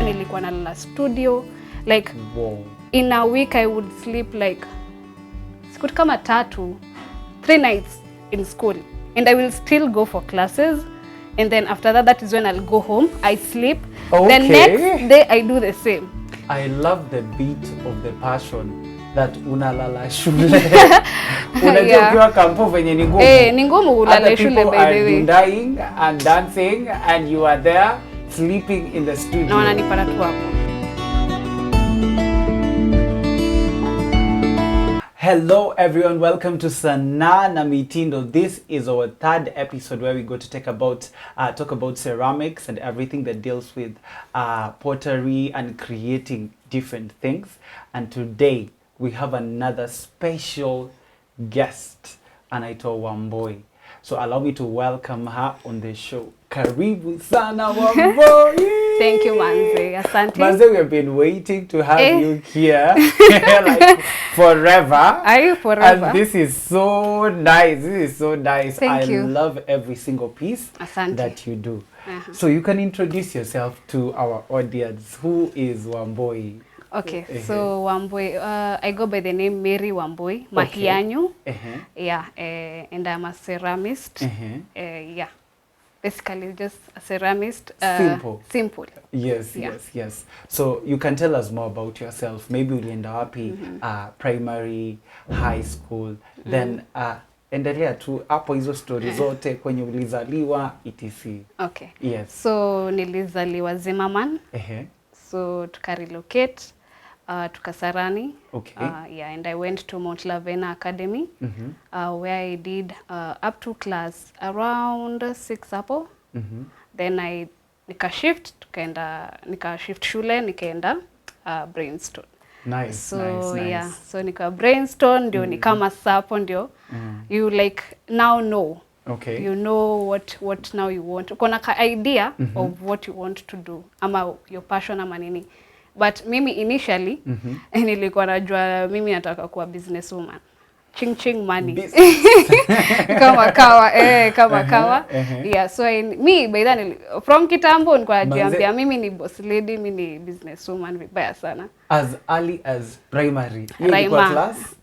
Nilikuwa nalala studio like wow. In a week I would sleep like siku kama 3 nights in school, and I will still go for classes, and then after that is when I'll go home, I sleep. Okay. The next day I do the same. I love the beat of the passion that unalala shule. Unajua ukiwa kampo venye ni ngumu. Ni ngumu ulale shule, by the way. Dying and dancing and you are there sleeping in the studio. Na wananipata tu hapo. Hello everyone, welcome to Sanaa na Mitindo. This is our 3rd episode where we go to talk about ceramics and everything that deals with pottery and creating different things. And today we have another special guest, anaitwa Wamboy. So allow me to welcome her on the show. Karibu sana Wamboy. Thank you, Manze. Asante. Manze, we have been waiting to have you here like forever. Are you forever? And this is so nice. This is so nice. Thank you. I love every single piece Asante. that you do. So you can introduce yourself to our audience. Who is Wamboy? Okay, so Wamboy, I go by the name Mary Wamboy Mahianyu. Yeah, and I'm a ceramist. Yeah, basically just a ceramist. Simple. Yes, yeah. Yes. So you can tell us more about yourself. Maybe ulienda wapi, primary, high school, then endelea tu hapo hizo story zote kwenye ulizaliwa etc. Okay. Yes. So nilizaliwa Zimmerman. So tukarelocate tukasarani. Okay. Yeah, and I went to Mount Lavena Academy, where I did up to class around 6 hapo. Then nika shift shule nikaenda Brainstorm. Nice. So nice. Yeah, so nika Brainstorm ndio nikama sapo ndio you like now know. Okay. You know what now you want. Uko na idea of what you want to do ama your passion ama nini. But mimi initially nilikuwa najua mimi nataka kuwa businesswoman. Ching money. kama kawa. Yeah, so me by then from kitambo nilikuwa najiambia mimi ni boss lady, mimi ni businesswoman vibaya sana. As early as primary. Ilikuwa class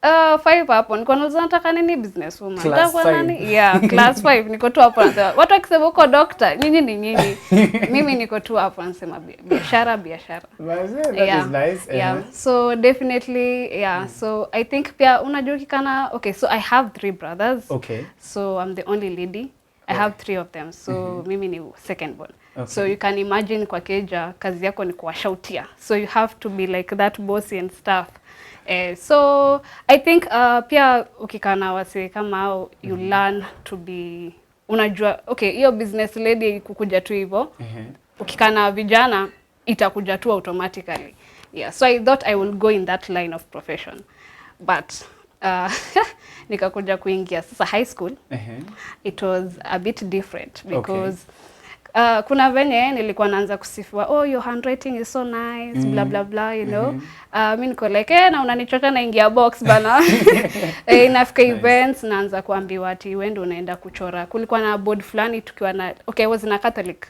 5 hapo niko nataka nini businesswoman. Class 5. Yeah, class 5 niko tu hapo nasema watu wakisema uko doctor nyinyi ni nyinyi. Mimi niko tu hapo nasema biashara. That is nice. Yeah. So definitely so I think pia unajua kikana. Okay, so I have 3 brothers. Okay. So I'm the only lady. I have 3 of them. So mimi ni second born. Okay. So you can imagine kwa keja kazi yako ni kuwashautia. So you have to be like that bossy and stuff. So I think pia ukikana wase kama hao you learn to be unajua okay hiyo business lady kukuja tu hivyo. Ukikana vijana itakuja tu automatically. Yeah, so I thought I will go in that line of profession. But nikakuja kuingia sasa high school. It was a bit different because kuna venye nilikuwa naanza kusifiwa, your handwriting is so nice, blah blah blah, you know. Mimi niko like na unanichoka naingia box bana. Inafika events naanza kuambiwa ati wewe ndio unaenda kuchora. Kulikuwa na board fulani tukiwa na I was in a Catholic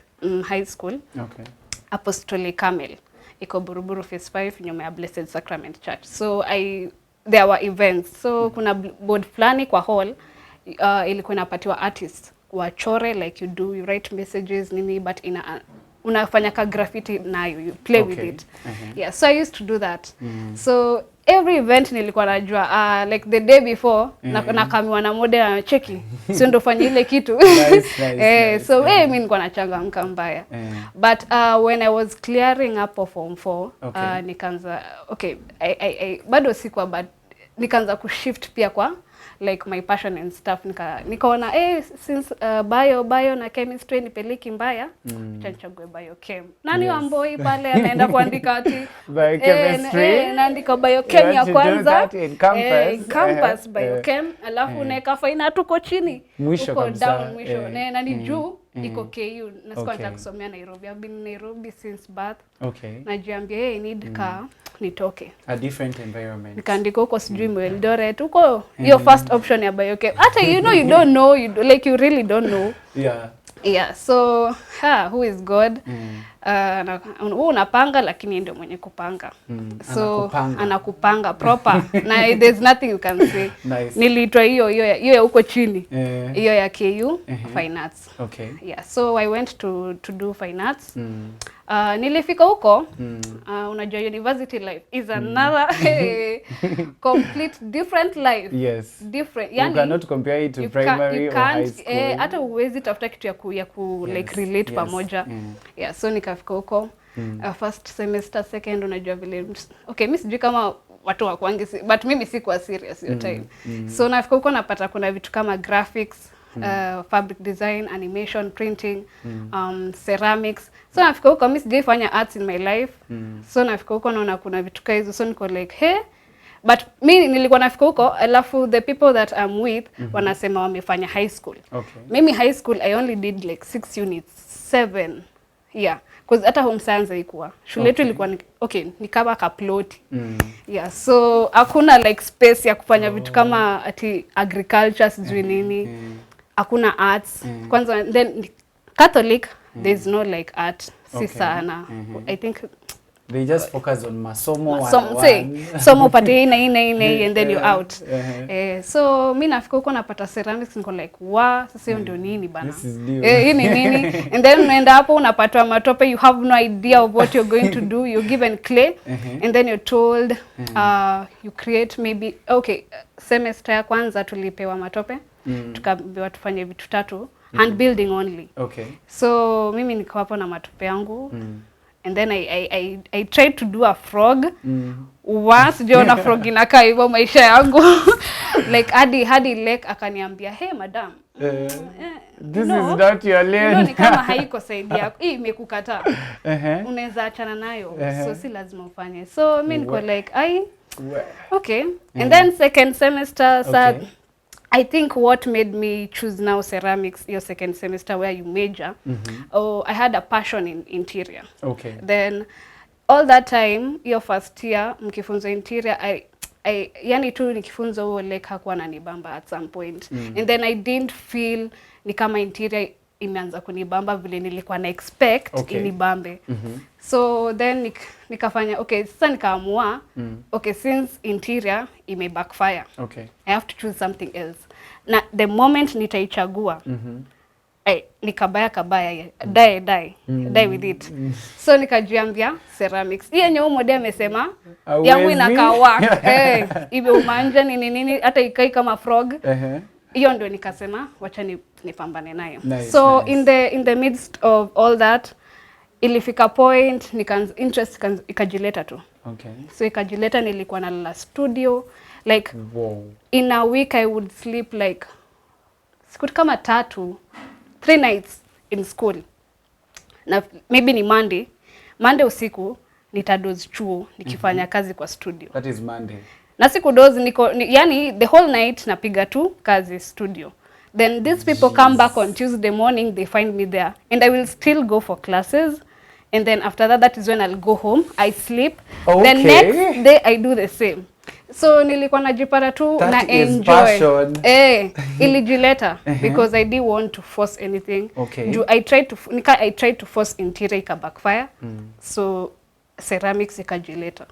high school. Okay. Apostolic Carmel. Iko Buruburu phase 5 nyuma ya Blessed Sacrament Church. So there were events. So kuna board fulani kwa hall ilikuwa inapatiwa artists wachore like you write messages nini but unafanya ka graffiti nayo you play with it. Yeah, so I used to do that. So every event nilikuwa najua like the day before na kamiwa na model na cheki sio ndo fanya ile kitu. Nice. So mimi nilikuwa nachangamka mbaya. But when I was clearing up form 4 nikaanza I bado sikuwa but nikaanza kushift pia kwa like my passion and stuff nikaona since bio na chemistry nipeleki mbaya chachague biochem. Nani Wamboy pale anaenda kuandika ati biochemistry naandika biochem ya kwanza campus biochem alafu unaweka faina tuko chini mwisho kabisa down mwisho na ni juu iko KU na sikuwa nataka kusomea Nairobi. I've been in Nairobi since birth. Najiambia I need nitoke a different environment. Nikaandika huko sijui Eldoret huko your first option ya biochem. Hata you don't know, you really don't know. Yeah, so who is God? Unapanga lakini ndio mwenye kupanga. So anakupanga proper. Na there's nothing you can say. Nice. Niliitwa hiyo ya huko chini. Hiyo ya KU Fine Arts. Okay. Yeah, so I went to do Fine Arts. Nilifika huko, unajua university life is another complete different life. Yes. Different. Yani, you cannot compare it to primary or high school. Hata uwezi tafuta kitu ya like relate pamoja. Yeah, so nikafika huko. First semester, second, unajua vile. Okay, mimi sijui kama watu wakwangi, but mimi sikuwa serious hiyo time. So nafika huko napata kuna vitu kama graphics, fabric design, animation, printing, ceramics. So nafika huko mimi sijaifanya arts in my life. So nafika huko naona kuna vitu kama hizo, so niko like hey, but mimi nilikuwa nafika huko alafu the people that I'm with wanasema wamefanya high school. Okay. Mimi high school I only did like 6 units, 7. Yeah, because hata home science haikuwa. Shule yetu ilikuwa ni kama kaploti. Yeah, so hakuna like space ya kufanya vitu kama ati agriculture sijui nini. Hakuna arts. Kwanza then Catholic there's no like art. Si sana. I think they just focus on masomo somo pate ina and then you're out. So mimi nafika huko napata ceramics niko like sasa hiyo ndio nini bana. Hii ni nini? And then unaenda hapo unapata matope, you have no idea of what you're going to do. You're given clay and then you're told you create maybe semester ya kwanza tulipewa matope. Tukaambiwa tufanye vitu 3 hand building only. Okay. So mimi niko hapo na matope yangu. And then I tried to do a frog. Once Jonah frog inakaa hivyo maisha yangu. Like hadi lake akaniambia, "Hey madam, this is not your lane." Ni kama haiko saidi yako. Hii imekukataa. Unaweza achana nayo. So si lazima ufanye. So mimi niko like, okay. And then second semester I think what made me choose now ceramics your second semester where you major, I had a passion in interior. Okay. Then all that time, your first year, mkifunzo interior, yani tu nikifunzo huo like hakuwa nanibamba at some point. And then I didn't feel ni kama interior imeanza kunibamba vile nilikuwa na expect inibambe. So then nikafanya sasa nikaamua since interior ime backfire. I have to choose something else. Na the moment nitaichagua nikabaya die with it. So nikajiambia ceramics. Hii yenye umode amesema yangu inakawa ibe umanja nini hata ikai kama frog. Hiyo ndio nikasema wacha nipambane nayo. So in the midst of all that ilifika point interest ikajileta tu. So ikajileta, nilikuwa na la studio like in a week I would sleep like siku kama 3 nights in school. Na maybe ni Monday usiku nitadoze chuo nikifanya kazi kwa studio. That is Monday. Na siku doze yani the whole night napiga tu kazi studio. Then these people come back on Tuesday morning, they find me there and I will still go for classes. And then after that is when I'll go home, I sleep. The next day I do the same. So nilikuwa najipata tu na enjoy. Ilijileta because I didn't want to force anything. I tried to force interior ika backfire. So ceramics ikajileta.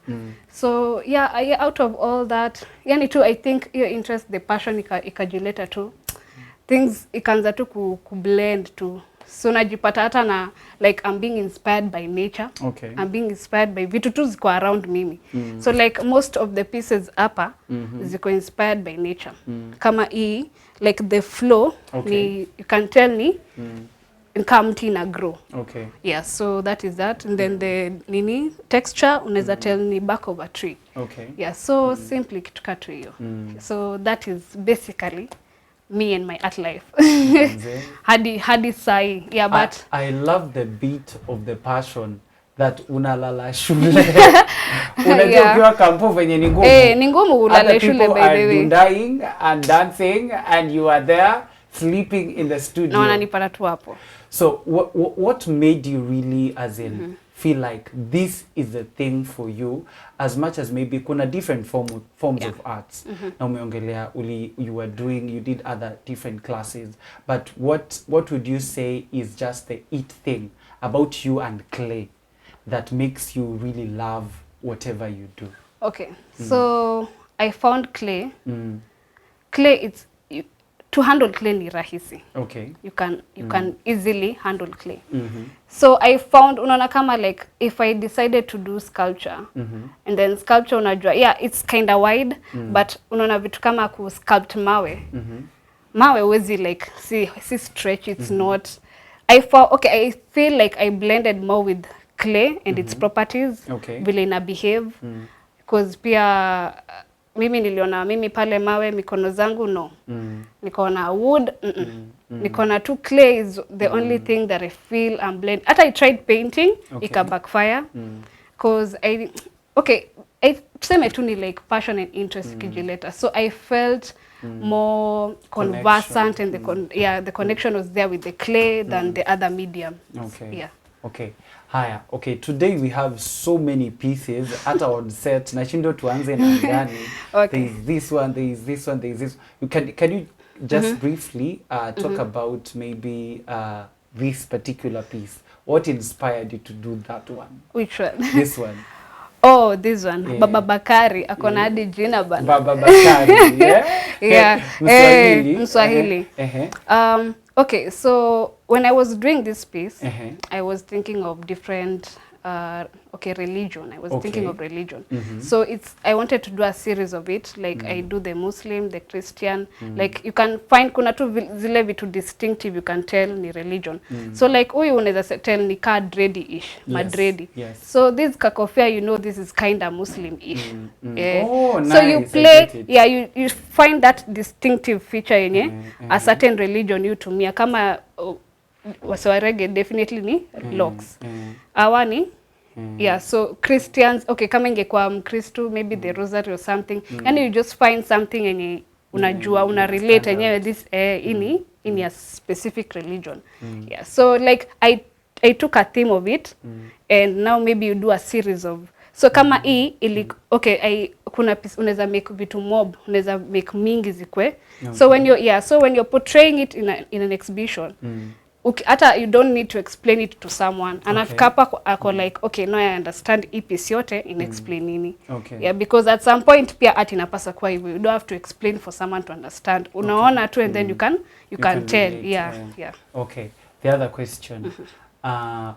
So yeah, out of all that, yani tu I think your interest, the passion ikajileta tu. Things ikaanza tu kublend tu. So najipata hata na like I'm being inspired by nature. I'm being inspired by vitu tu ziko around mimi. So like most of the pieces hapa ziko inspired by nature. Kama hii like the flow you can tell ni mti na grow. Yeah, so that is that. And then the texture unaweza tell ni back of a tree. Yeah, so simply kitu hiyo. So that is basically me and my art life. hadi sai. Yeah, but I love the beat of the passion that unalala shule. Unajua ukiwa kampo venye ni ngumu. Ni ngumu ulala shule by the way. Dying and dancing and you are there sleeping in the studio. Na wananipata tu hapo. So what made you really as in feel like this is the thing for you, as much as maybe kuna different forms of arts. Na umeongelea you did other different classes, but what would you say is just the it thing about you and clay that makes you really love whatever you do? Okay, so I found clay. Clay, to handle clay ni rahisi. Okay. You can easily handle clay. So I found, unaona kama like, if I decided to do sculpture, and then sculpture unajua, yeah, it's kind of wide, but unaona vitu kama ku sculpt mawe. Mawe wezi like, see stretch, it's not. I feel like I blended more with clay and its properties, vile ina behave, because pia mimi niliona mimi pale mawe mikono zangu no. Nikaona wood, nikaona tu clay is the only thing that I feel I'm blend. Hata I tried painting, ika backfire, because tuseme tu ni like passion and interest kijileta. So I felt more conversant and the connection was there with the clay than the other medium. Okay. Yeah. Okay. Haya, okay, today we have so many pieces at our set. Nashindo tuanze na gani. Okay. There is this one, there is this one, there is this. Can you just briefly talk about maybe this particular piece? What inspired you to do that one? Which one? This one. Oh, this one. Yeah. Baba Bakari akona hadi jina bana. Baba Bakari, yeah? Yeah. Mswahili. Mswahili. Okay, so when I was doing this piece, I was thinking of different religion. I was thinking of religion. So I wanted to do a series of it, like I do the Muslim, the Christian, like you can find kuna tu zile vitu distinctive you can tell ni religion. So like huyu unaweza tell ni ka dready-ish, madready. Yes. So this kakofia, you know, this is kind of Muslim-ish. Oh, nice. So you play, you find that distinctive feature yenye a certain religion you tumia kama Waswarege definitely ni locks. Awani so Christians, kama ingekuwa Mkristo, maybe the rosary or something. And you just find something yenye unajua, una relate yenyewe this in a specific religion. Yeah, so like I took a theme of it and now maybe you do a series of, so kama kuna piece unaweza make vitu mob, unaweza make mingi zikwe. So when you're portraying it in an exhibition, hata you don't need to explain it to someone. Anafika hapa ako like, no, I understand hii piece yote in explain nini. Yeah, because at some point pia art inapasa kwa hivyo. You don't have to explain for someone to understand. Unaona tu and then you can tell. Relate, yeah. Okay. The other question.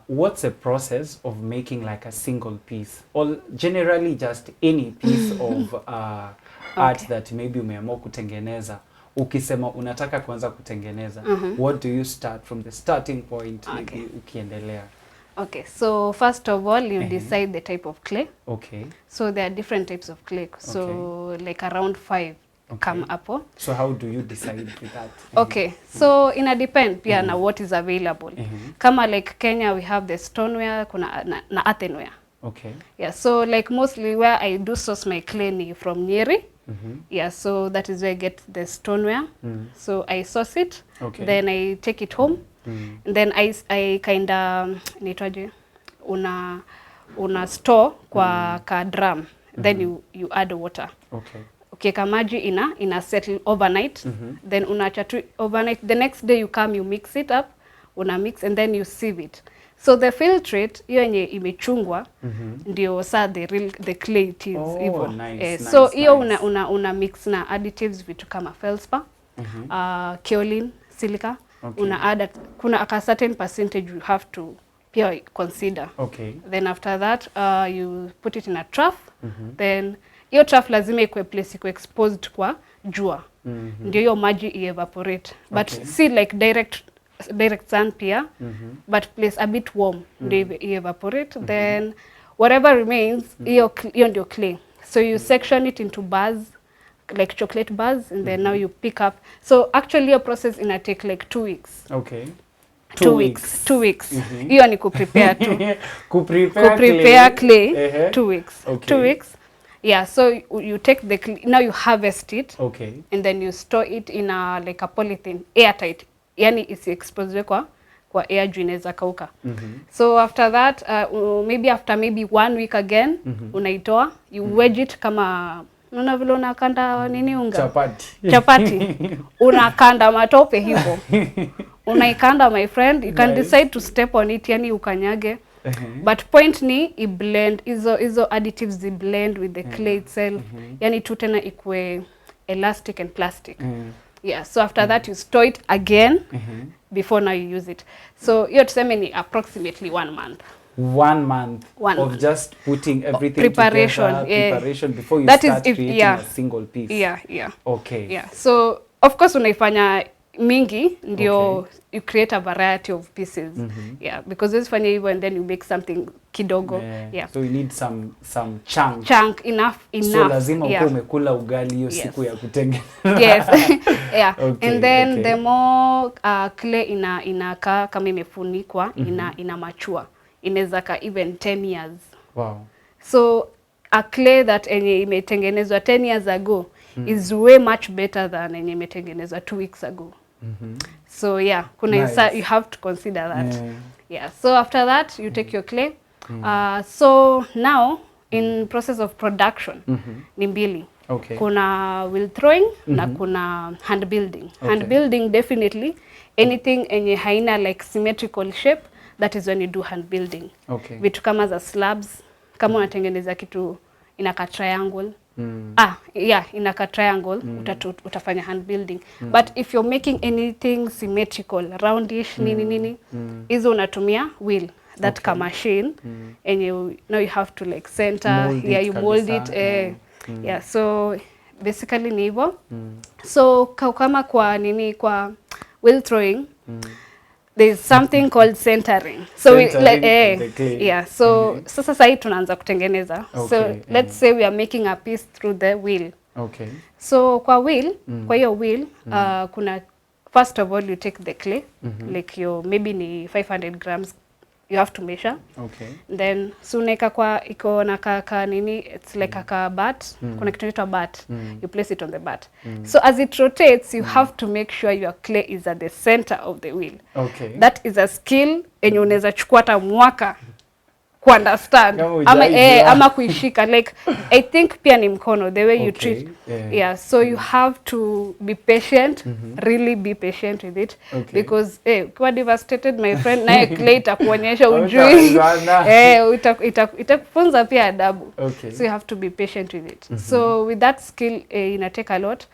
What's the process of making like a single piece, or generally just any piece of art that maybe umeamua kutengeneza? Ukisema unataka kuanza kutengeneza, what do you start from the starting point? Maybe ukiendelea. Okay, so first of all you decide the type of clay. Okay. So there are different types of clay. So like around 5 come up. So how do you decide with that? Okay, so ina depend pia na what is available. Kama like Kenya we have the stoneware, kuna na earthenware. Okay. Yeah, so like mostly where I do source my clay from Nyeri. Yeah, so that is where I get the stoneware. So I source it, then I take it home, and then I kind of una store kwa ka drum, then you add water. Okay, kamaji ina settle overnight, then unacha tu overnight. The next day you come, you mix it up, una mix, and then you sieve it. So the filtrate hiyo yenye imechungwa ndio the clay it is hivyo. So hiyo una mix na additives vitu kama feldspar, kaolin, silica. Una add kuna a certain percentage you have to pia consider. Then after that you put it in a trough. Then hiyo trough lazima ikuwe place iko exposed kwa jua. Ndio hiyo maji evaporate. But see like direct sun pia, but place a bit warm, they evaporate. Then whatever remains, hiyo ndio clay. So you section it into bars, like chocolate bars, and then now you pick up. So actually your process ina take like 2 weeks. Okay. 2 weeks. 2 weeks. Hiyo ni kuprepare tu. Kuprepare clay 2 weeks. 2 weeks. Yeah, so you take the clay, now you harvest it. And then you store it in like a polythene, airtight. Yani isi expose kwa kwa air juu inaweza kauka. So after that maybe 1 week again unaitoa, you wedge it kama unaona vile unakanda nini unga chapati unakanda matope hivyo unaikanda my friend, you can decide to step on it, yani ukanyage. But point ni I blend hizo additives zi blend with the clay itself, yani tu tena ikue elastic and plastic. Yeah, so after that you store it again before now you use it. So hiyo tuseme ni approximately 1 month. 1 month of just putting everything preparation, together, preparation before you that start is if, creating a single piece. Yeah. Okay. Yeah. So of course unaifanya mingi ndio you create a variety of pieces. Yeah, because this fanya hivyo and then you make something kidogo. Yeah. So you need some chunk. Enough. So lazima uko umekula ugali hiyo siku ya kutengeneza. Yes. Yeah. Okay, and then the more clay inakaa kama imefunikwa, ina mature. Inaweza ka even 10 years. Wow. So a clay that enye imetengenezwa 10 years ago is way much better than enye imetengenezwa 2 weeks ago. So yeah, you have to consider that. Yeah. So after that you take your clay. So now in process of production ni mbili. Okay. Kuna wheel throwing na kuna hand building. Hand building definitely anything enye haina like symmetrical shape, that is when you do hand building. Okay. Vitu kama za slabs, kama unatengeneza kitu inaka triangle. Inaka triangle, utafanya hand building. But if you're making anything symmetrical, roundish, nini, hizo unatumia wheel, that ka machine, and now you have to like center, you mold it. Yeah, so basically ni hivyo. So kama kwa wheel throwing, there's something called centering. So sasa hii tunaanza kutengeneza. So let's say we are making a piece through the wheel. Okay. So kwa wheel, kwa hiyo wheel, kuna first of all you take the clay, like maybe ni 500 grams you have to measure. Okay. Then suneka kwa iko na nini, it's like a bat. Kuna kitu inaitwa bat. You place it on the bat. So as it rotates, you have to make sure your clay is at the center of the wheel. Okay. That is a skill enye unaweza chukua hata mwaka ku understand ama kuishika, like I think pia ni mkono the way you treat. So you have to be patient, really be patient with it, because kwa devastated my friend na clay itakuonyesha ujui itakufunza pia adabu. So you have to be patient with it. So with that skill ina take a lot.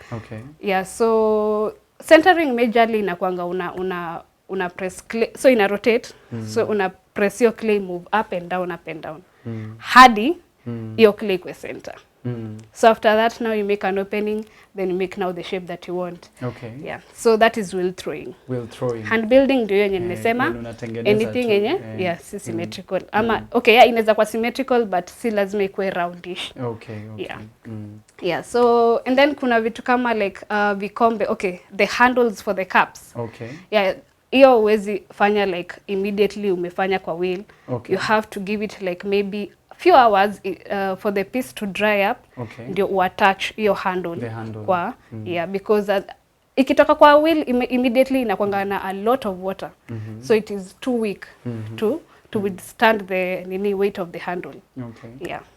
So centering majorly inakuanga una press clay, so ina rotate, so una press your clay move up and down hadi your clay kwa center. So after that now you make an opening, then you make now the shape that you want. So that is wheel throwing. Hand building ndio yenye nimesema, anything yenye si symmetrical ama inaweza kwa symmetrical but si lazima ikuwe roundish. So and then kuna vitu kama like vikombe, the handles for the cups. Hiyo huwezi fanya like immediately umefanya kwa wheel. You have to give it like maybe few hours for the piece to dry up, ndio uattach hiyo handle kwa because ikitoka kwa wheel immediately inakuanga na a lot of water. So it is too weak to withstand the weight of the handle.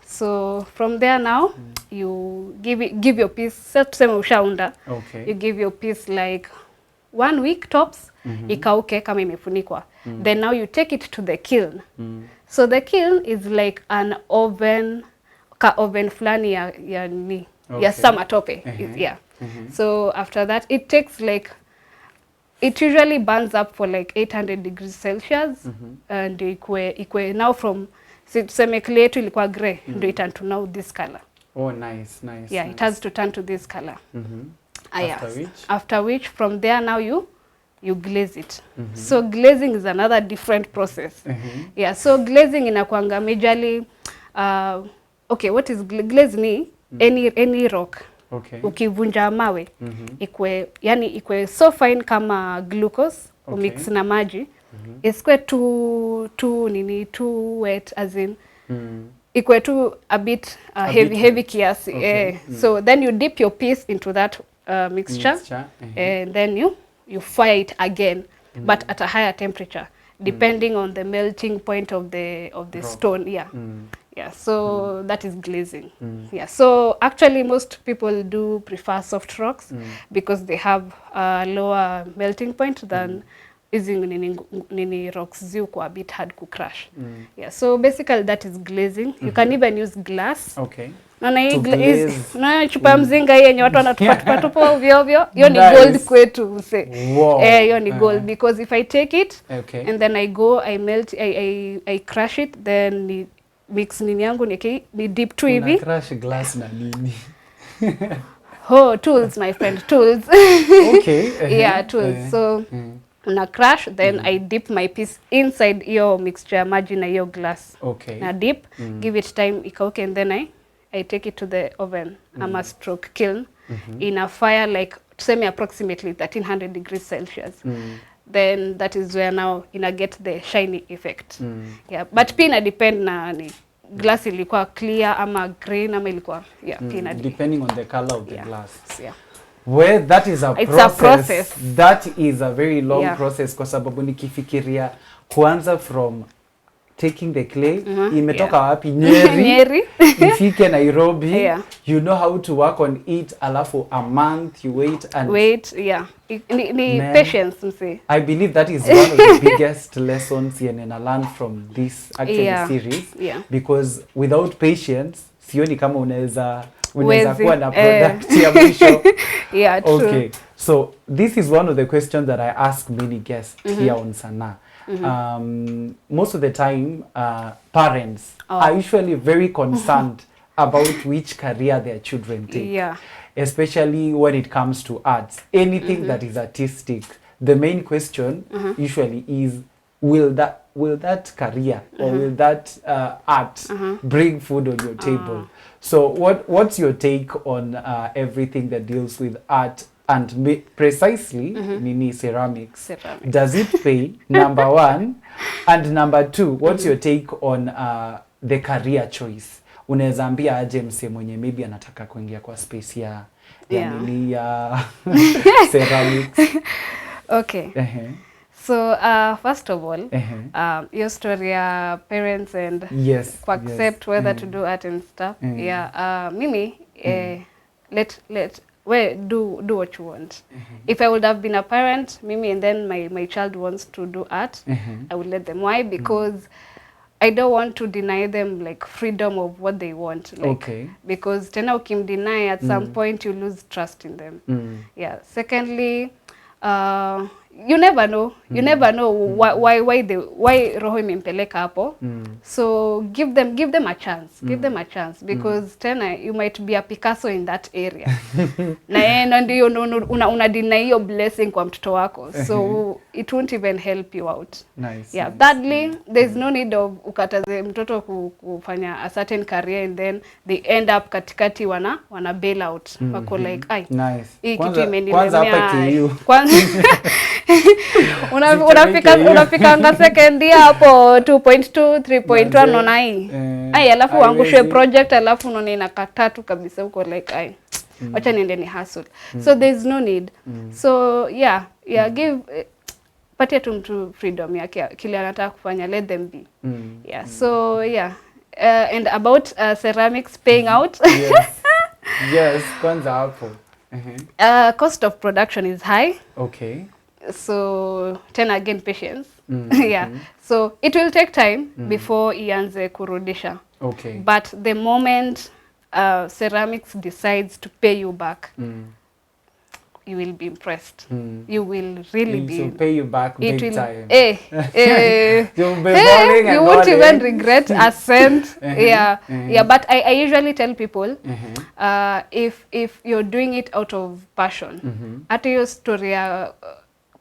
So from there now you give your piece, tuseme ushaunda, you give your piece like 1 week tops, ikauke kama imefunikwa. Then now you take it to the kiln. So the kiln is like an oven, oven flani ya sama tope. So after that it takes like, it usually burns up for like 800 degrees Celsius, and ikwe now from tuseme clay yetu ilikuwa grey, ndio it turn to now this color. It has to turn to this color. After which from there now you glaze it. So glazing is another different process. So glazing inakuanga majorly what is glaze ni any rock. Ukivunja mawe ikwe so fine kama glucose, umix na maji, isikwe too wet, as in ikwe too a bit heavy kiasi. So then you dip your piece into that mixture. And then you fire it again, but at a higher temperature. depending on the melting point of the stone. Yeah. Yeah, so that is glazing. Yeah, so actually most people do prefer soft rocks because they have a lower melting point than using nini rocks ziko a bit hard to crash. Yeah, so basically that is glazing. You can even use glass. Okay. Na chupa mzinga yenye watu wanatupa tupa ovyo ovyo. Hiyo ni gold kwetu mse. Wow. Hiyo ni gold because if I take it and then I go I melt I crush it, then mix nini yangu ni deep tu hivi. Crush glass na nini? Oh, tools my friend, tools. Okay. Yeah, tools. So una crush, then I dip my piece inside hiyo mixture ya maji na hiyo glass. Okay. Na dip, give it time ikauke, and then I take it to the oven ama stroke kiln in a fire like tuseme approximately 1300 degrees Celsius. Then that is where now ina get the shiny effect. Yeah, but pia ina depend na ni glass ilikuwa clear ama green ama ilikuwa pia depending on the color of the glass. Yeah. Well, that is a process. That is a very long process kwa sababu nikifikiria kuanza from taking the clay imetoka wapi Nyeri ifike Nairobi, you know how to work on it, alafu a month you wait and ni patience mse. I believe that is one of the biggest lessons I learned from this actually series because without patience sioni kama unaweza kuwa na product ya mwisho. Yeah, true. Okay, so this is one of the questions that I ask many guests here on Sanaa. Most of the time, parents are usually very concerned about which career their children take, especially when it comes to arts. Anything that is artistic, the main question usually is, will that career or will that art bring food on your table? So what's your take on everything that deals with art and precisely nini ceramics? Does it pay? Number one. And number two, what's your take on the career choice? Unaweza ambia aje mse mwenye maybe anataka kuingia kwa space ya nini ya ceramics? Okay. So first of all, your story, parents and accept whether to do art and stuff. Mimi do what you want. If I would have been a parent, Mimi, and then my child wants to do art, I would let them. Why? Because I don't want to deny them like freedom of what they want. Like, because tena ukimdeny at some point you lose trust in them. Yeah. Secondly, you never know. You never know why roho imempeleka hapo. So give them a chance. Give them a chance because tena you might be a Picasso in that area. Na ndio una deny your blessing kwa mtoto wako. So it won't even help you out. Nice. Yeah. Thirdly, there's no need of ukataze mtoto kufanya a certain career and then they end up katikati wana bail out. Wako like hii kitu imenilemea. Kwanza hapa kiu. Unafikanga second year hapo 2.2 3.1 unaona hii. Alafu uangushwe project alafu unaona inakata tu kabisa uko like wacha niende ni hustle. So there's no need. So give patia tu mtu freedom yake kile anataka kufanya, let them be. So and about ceramics paying out. Yes, kwanza hapo. Cost of production is high. Okay. So then again patience. So it will take time before ianze kurudisha. Okay. But the moment ceramics decides to pay you back, you will be impressed. You will really be. It will pay you back big time. You'll be and you won't even regret a cent. But I usually tell people, if you're doing it out of passion, at your story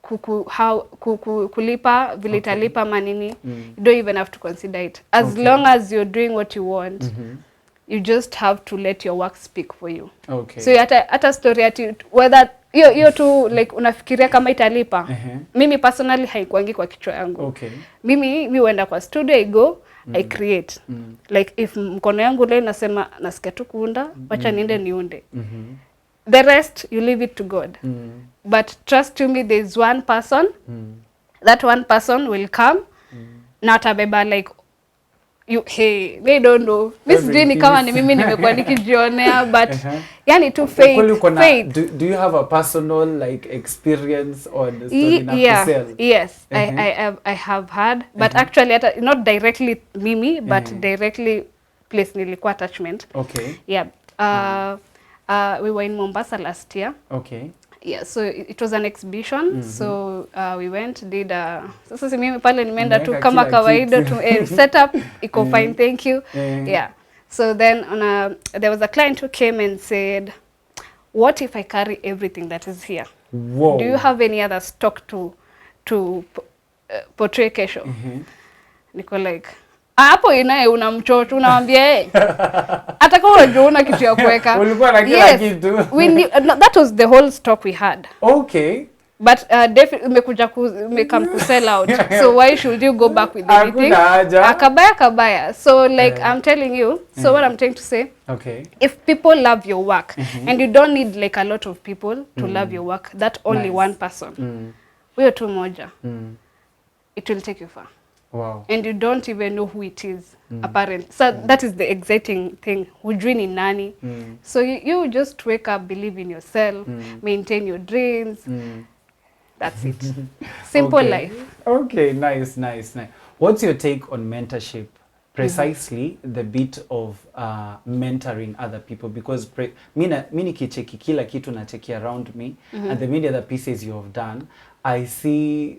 kulipa vilitalipa manini, you don't even have to consider it. As long as you're doing what you want, you just have to let your work speak for you. So hata story ati whether hiyo tu like unafikiria kama italipa. Mimi personally haikuangi kwa kichwa yangu. Mimi huenda kwa studio, I go, I create. Like if mkono yangu leo nasema nasikia tu kuunda, wacha niende niunde. The rest you leave it to God. But trust me, there's one person that one person will come na atabeba like hey, they don't know. Miss Jenny kama ni mimi nimekuwa nikijionea but yani to faith. Do you have a personal like experience on the story na kusell? Yes, I have had, but actually not directly mimi but directly place nilikuwa attachment. Okay. Yeah. We were in Mombasa last year. Okay. Yeah, so it was an exhibition. So we went, did sasa si mimi pale nimeenda tu kama kawaida to set up iko fine, thank you. Yeah. So then there was a client who came and said, what if I carry everything that is here? Whoa. Do you have any other stock to portray kesho? Niko like, hapo inaye unamchocho unamwambia hata kama unajua una kitu ya kuweka. Ulikuwa na kila kitu. That was the whole stock we had. Okay. But umekuja come to sell out. So why should you go back with everything? Akabaya. So like I'm telling you, so what I'm trying to say, okay, if people love your work and you don't need like a lot of people to love your work, that only one person. Wewe tu moja. It will take you far. Wow. And you don't even know who it is, apparently. So that is the exciting thing. Hujui ni nani. So you just wake up, believe in yourself, maintain your dreams. That's it. Simple life. Okay, nice. What's your take on mentorship? Precisely the bit of mentoring other people, because mini kicheki kila kitu na cheki around me and the many other pieces you have done, I see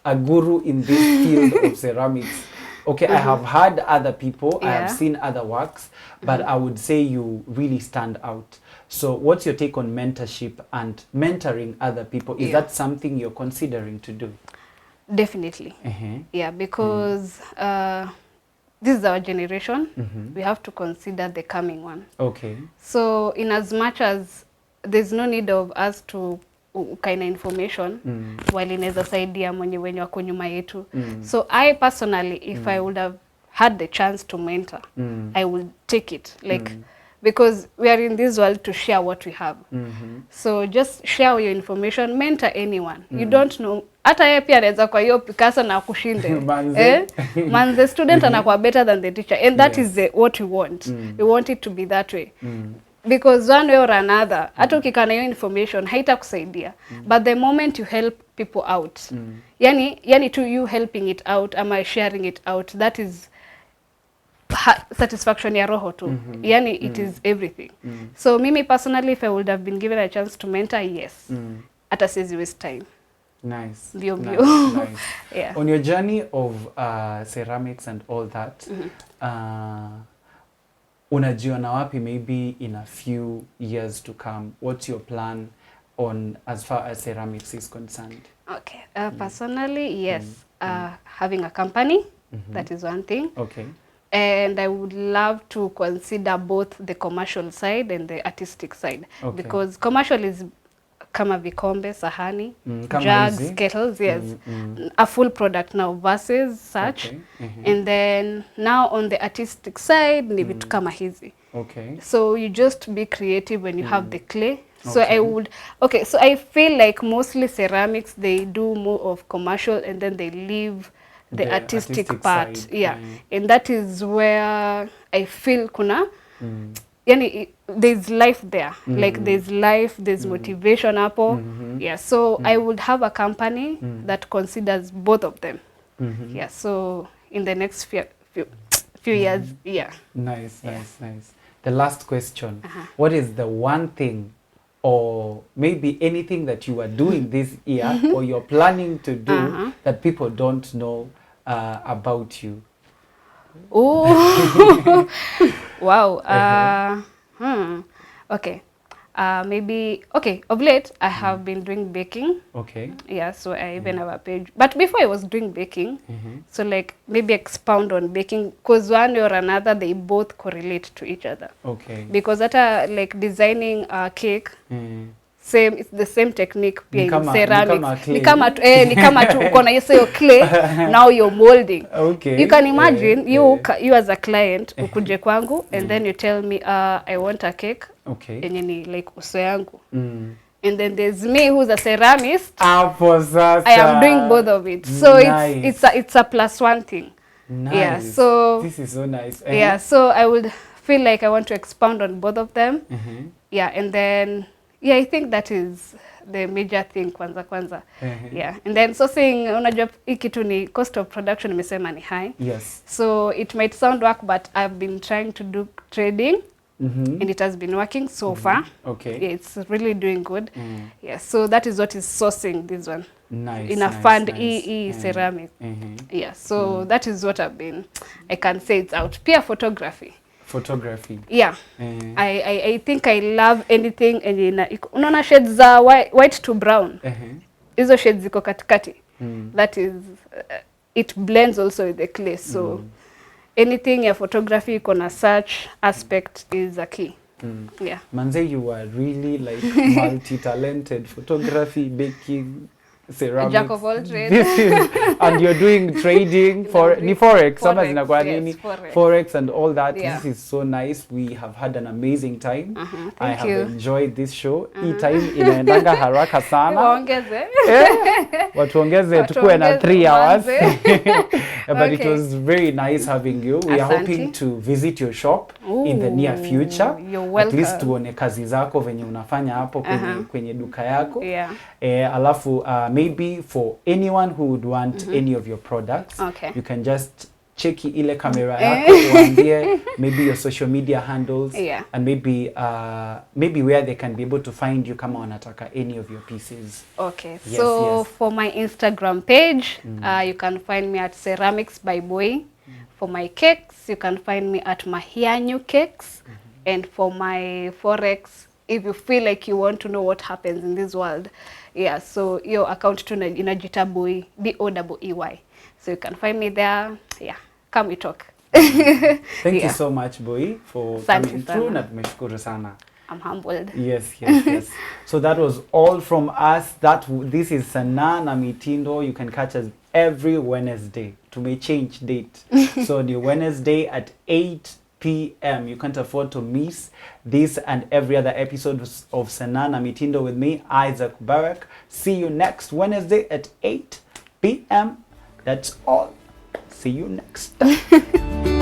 a guru in this field of ceramics. Okay, I have heard other people, I have seen other works, but I would say you really stand out. So what's your take on mentorship and mentoring other people? Is that something you're considering to do? Definitely. Yeah, because this is our generation. We have to consider the coming one. Okay. So in as much as there's no need of us to kind of information while inaweza saidia wenye wako nyuma yetu. So I personally, if I would have had the chance to mentor, I would take it, like because we are in this world to share what we have. So just share your information, mentor anyone. You don't know, hata yeye pia anaweza kwa hiyo Picasso na kushinde. Manze student anakuwa better than the teacher, and that is what we want. We want it to be that way. Because one way or another, hata ukikana hiyo information haitakusaidia. But the moment you help people out, yani to you helping it out ama sharing it out, that is satisfaction ya roho tu. Yani it is everything. So mimi personally, if I would have been given a chance to mentor, yes. Hata siwezi waste time. Nice. Nice. Yeah. On your journey of ceramics and all that, unajiona wapi maybe in a few years to come? What's your plan on as far as ceramics is concerned? Okay. Personally, yes. Having a company, that is one thing. Okay. And I would love to consider both the commercial side and the artistic side. Okay. Because commercial is kama vikombe, sahani, jugs, kettles, yes. A full product now versus such. Okay. And then now on the artistic side, ni vitu kama hizi. Okay. So you just be creative when you have the clay. So I would, so I feel like mostly ceramics, they do more of commercial and then they leave the artistic part side. Yeah. And that is where I feel kuna yani there's life there. Like there's life, there's motivation hapo. Yeah, so I would have a company that considers both of them. Yeah, so in the next few years, yeah. Nice. The last question. What is the one thing or maybe anything that you are doing this year or you're planning to do that people don't know about you? Oh, wow. Okay. Maybe, of late, I have been doing baking. Okay. Yeah, so I even have a page. But before I was doing baking, so like maybe expound on baking, because one way or another, they both correlate to each other. Okay. Because that like designing a cake, it's the same technique pia in ceramics. Ni kama tu kona hiyo clay, now you're molding. Okay. You can imagine you as a client ukuje kwangu and then you tell me I want a cake. Okay. Yenye ni like uso yangu. and then there's me who's a ceramist. Sasa. I am doing both of it. So it's a plus one thing. Nice. Yeah, so this is so nice. Yeah, so I would feel like I want to expound on both of them. Yeah, and then I think that is the major thing kwanza. Yeah, and then sourcing, unajua hii kitu ni cost of production nimesema ni high. Yes. So it might sound work, but I've been trying to do trading. And it has been working so far. Okay. Yeah, it's really doing good. Yeah, so that is what is sourcing this one. Nice. In a fund ceramic. Yeah, so that is what I can say it's out. Pia photography. Yeah. I think I love anything and unaona shades za white to brown. Hizo shades ziko katikati. That is it blends also with the clay. So anything ya photography iko na such aspect is a key. Yeah. Manze, you are really like multi-talented. Photography, baking, ceramics. Jack of all trades. This is, and you're doing trading for forex. Sama zinakuwa nini? Forex and all that. Yeah. This is so nice. We have had an amazing time. I have enjoyed this show. Hii time inaendanga haraka sana. Waongeze. Watuongeze tukue na 3 hours. But it was very nice having you. We are hoping to visit your shop in the near future. You're welcome. At least tuone kazi zako venye unafanya hapo kwenye duka yako. Yeah. Alafu maybe for anyone who would want any of your products, you can just check ile camera yako uambie maybe your social media handles and maybe where they can be able to find you kama wanataka any of your pieces. Okay. Yes, so for my Instagram page, you can find me at Ceramics by Booye. For my cakes, you can find me at Mahianyu Cakes. And for my forex, if you feel like you want to know what happens in this world, so your account to inajita Booye, Boeey. So you can find me there. Yeah, come we talk. Thank you so much, Booye, for coming through. Na tumeshukuru sana. I'm humbled. Yes. So that was all from us. This is Sanaa na Mitindo. You can catch us every Wednesday. To may change date. So the Wednesday at 8 p.m. You can't afford to miss this and every other episode of Sanaa na Mitindo with me, Isaac Barak. See you next Wednesday at 8 p.m. That's all. See you next time.